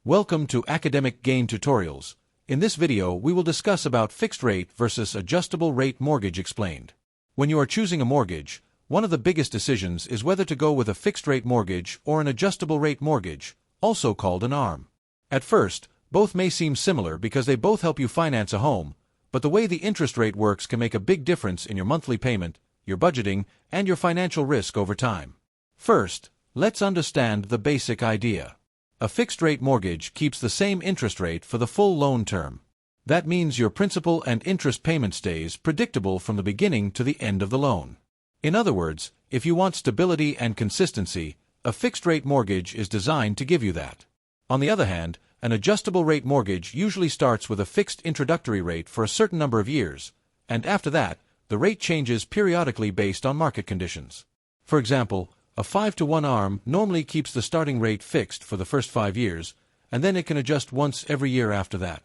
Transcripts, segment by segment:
Welcome to Academic Gain Tutorials. In this video, we will discuss about fixed rate versus adjustable rate mortgage explained. When you are choosing a mortgage, one of the biggest decisions is whether to go with a fixed rate mortgage or an adjustable rate mortgage, also called an ARM. At first, both may seem similar because they both help you finance a home, but the way the interest rate works can make a big difference in your monthly payment, your budgeting, and your financial risk over time. First, let's understand the basic idea. A fixed-rate mortgage keeps the same interest rate for the full loan term. That means your principal and interest payment stays predictable from the beginning to the end of the loan. In other words, if you want stability and consistency, a fixed-rate mortgage is designed to give you that. On the other hand, an adjustable-rate mortgage usually starts with a fixed introductory rate for a certain number of years, and after that, the rate changes periodically based on market conditions. For example, a 5-to-1 ARM normally keeps the starting rate fixed for the first 5 years, and then it can adjust once every year after that.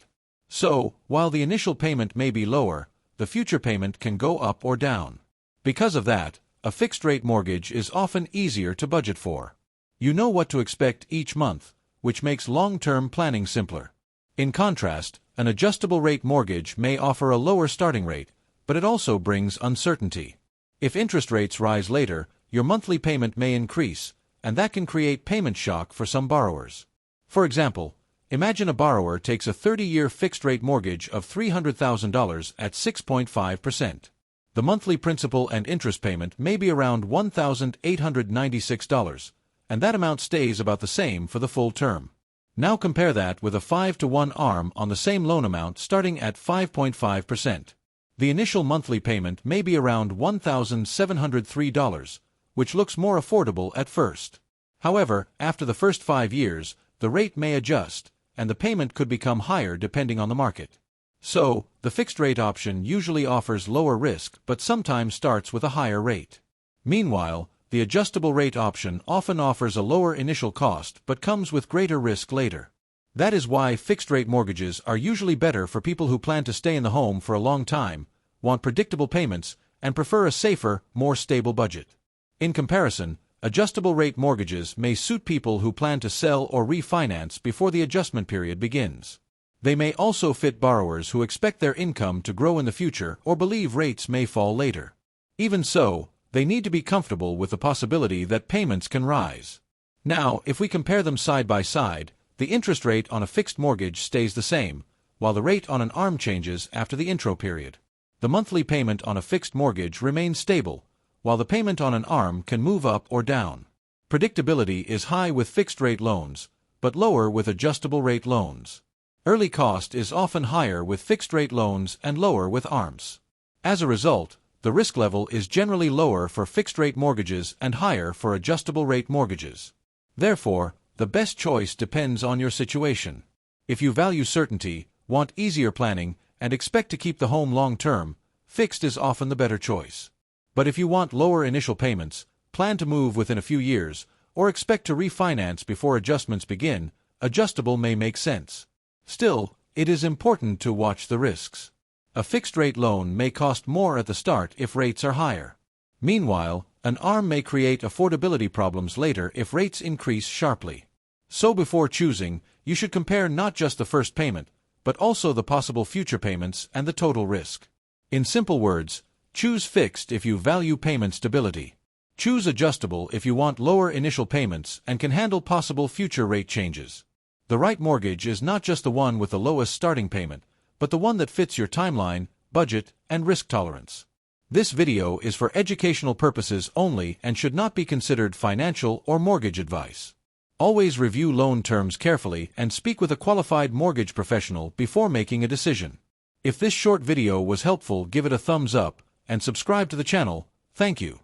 So, while the initial payment may be lower, the future payment can go up or down. Because of that, a fixed-rate mortgage is often easier to budget for. You know what to expect each month, which makes long-term planning simpler. In contrast, an adjustable-rate mortgage may offer a lower starting rate, but it also brings uncertainty. If interest rates rise later, your monthly payment may increase, and that can create payment shock for some borrowers. For example, imagine a borrower takes a 30-year fixed-rate mortgage of $300,000 at 6.5%. The monthly principal and interest payment may be around $1,896, and that amount stays about the same for the full term. Now compare that with a 5-to-1 ARM on the same loan amount starting at 5.5%. The initial monthly payment may be around $1,703, which looks more affordable at first. However, after the first 5 years, the rate may adjust, and the payment could become higher depending on the market. So, the fixed-rate option usually offers lower risk but sometimes starts with a higher rate. Meanwhile, the adjustable-rate option often offers a lower initial cost but comes with greater risk later. That is why fixed-rate mortgages are usually better for people who plan to stay in the home for a long time, want predictable payments, and prefer a safer, more stable budget. In comparison, adjustable-rate mortgages may suit people who plan to sell or refinance before the adjustment period begins. They may also fit borrowers who expect their income to grow in the future or believe rates may fall later. Even so, they need to be comfortable with the possibility that payments can rise. Now, if we compare them side by side, the interest rate on a fixed mortgage stays the same, while the rate on an ARM changes after the intro period. The monthly payment on a fixed mortgage remains stable, while the payment on an ARM can move up or down. Predictability is high with fixed-rate loans, but lower with adjustable-rate loans. Early cost is often higher with fixed-rate loans and lower with ARMs. As a result, the risk level is generally lower for fixed-rate mortgages and higher for adjustable-rate mortgages. Therefore, the best choice depends on your situation. If you value certainty, want easier planning, and expect to keep the home long-term, fixed is often the better choice. But if you want lower initial payments, plan to move within a few years, or expect to refinance before adjustments begin, adjustable may make sense. Still, it is important to watch the risks. A fixed-rate loan may cost more at the start if rates are higher. Meanwhile, an ARM may create affordability problems later if rates increase sharply. So before choosing, you should compare not just the first payment, but also the possible future payments and the total risk. In simple words, choose fixed if you value payment stability. Choose adjustable if you want lower initial payments and can handle possible future rate changes. The right mortgage is not just the one with the lowest starting payment, but the one that fits your timeline, budget, and risk tolerance. This video is for educational purposes only and should not be considered financial or mortgage advice. Always review loan terms carefully and speak with a qualified mortgage professional before making a decision. If this short video was helpful, give it a thumbs up and subscribe to the channel. Thank you.